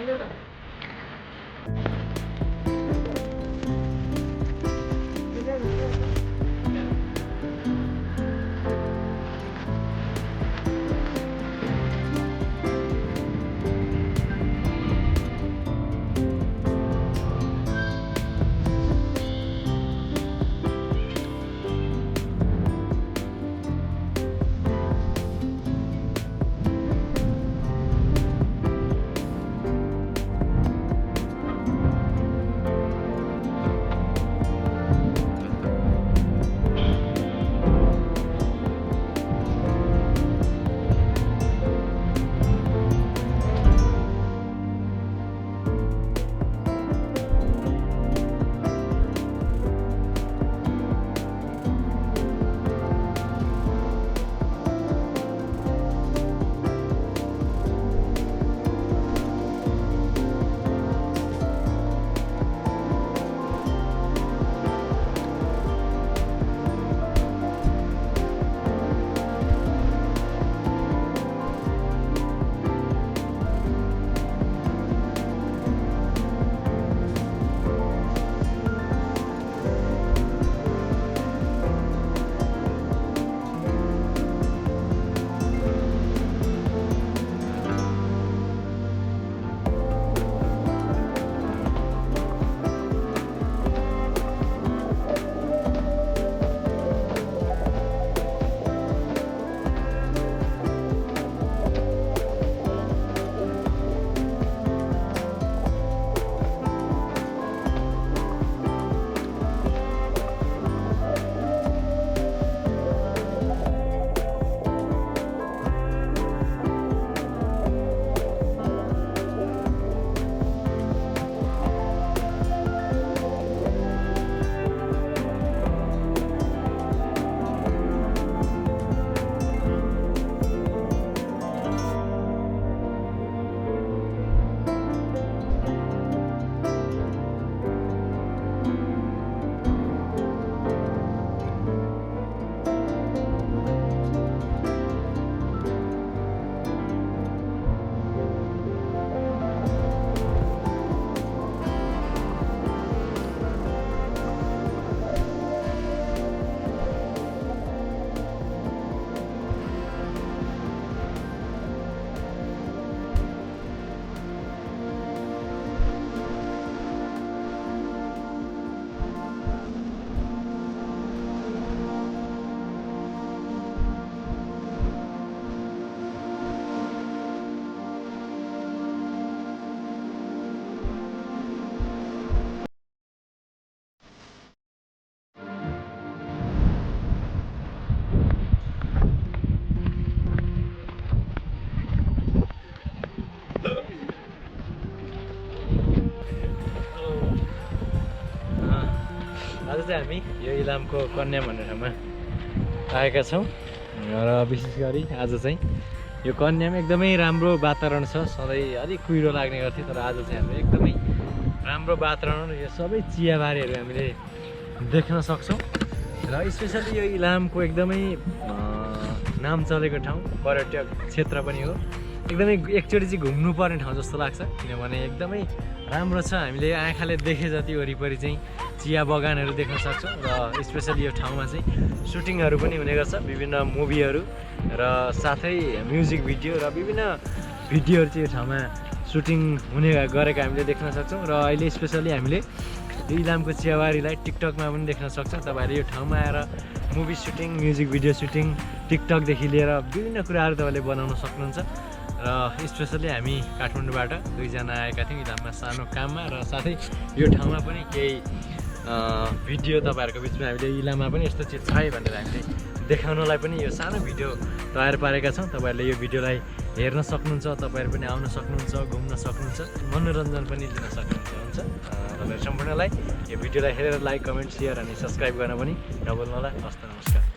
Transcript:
आज चाहिँ हामी यो इलामको कन्या भन्ने ठाउँमा आएका छौँ र विशेष गरी आज चाहिँ यो कन्यामा एकदमै राम्रो वातावरण छ। सधैँ अलिक कुहिरो लाग्ने गर्थ्यो तर आज चाहिँ हामीले एकदमै राम्रो वातावरण यो सबै चियाबारीहरू हामीले देख्न सक्छौँ र स्पेसली यो इलामको एकदमै नाम चलेको ठाउँ पर्यटक क्षेत्र पनि हो। एकदमै एकचोटि चाहिँ घुम्नुपर्ने ठाउँ जस्तो लाग्छ किनभने एकदमै राम्रो छ। हामीले आँखाले देखे जति वरिपरि चाहिँ चिया बगानहरू देख्न सक्छौँ र स्पेसली यो ठाउँमा चाहिँ सुटिङहरू पनि हुने गर्छ विभिन्न मुभीहरू र साथै म्युजिक भिडियो र विभिन्न भिडियोहरू चाहिँ यो ठाउँमा सुटिङ हुने गरेको हामीले देख्न सक्छौँ र अहिले स्पेसली हामीले यो इलामको चियाबारीलाई टिकटकमा पनि देख्न सक्छौँ। तपाईँहरूले यो ठाउँमा आएर movie shooting music video shooting टिकटकदेखि लिएर विभिन्न कुराहरू तपाईँले बनाउन सक्नुहुन्छ र स्पेसली हामी काठमाडौँबाट दुईजना आएका थियौँ इलाममा सानो काममा र साथै यो ठाउँमा पनि केही भिडियो तपाईँहरूको बिचमा हामीले इलाममा पनि यस्तो चिज छ है भनेर हामीले देखाउनलाई पनि यो सानो भिडियो तयार पारेका छौँ। तपाईँहरूले यो भिडियोलाई हेर्न सक्नुहुन्छ, तपाईँहरू पनि आउन सक्नुहुन्छ, घुम्न सक्नुहुन्छ, मनोरञ्जन पनि लिन सक्नुहुन्छ। हुन्छ तपाईँहरू सम्पूर्णलाई यो भिडियोलाई हेरेर लाइक कमेन्ट सेयर अनि सब्सक्राइब गर्न पनि नभुल्नु होला। हस्त नमस्कार।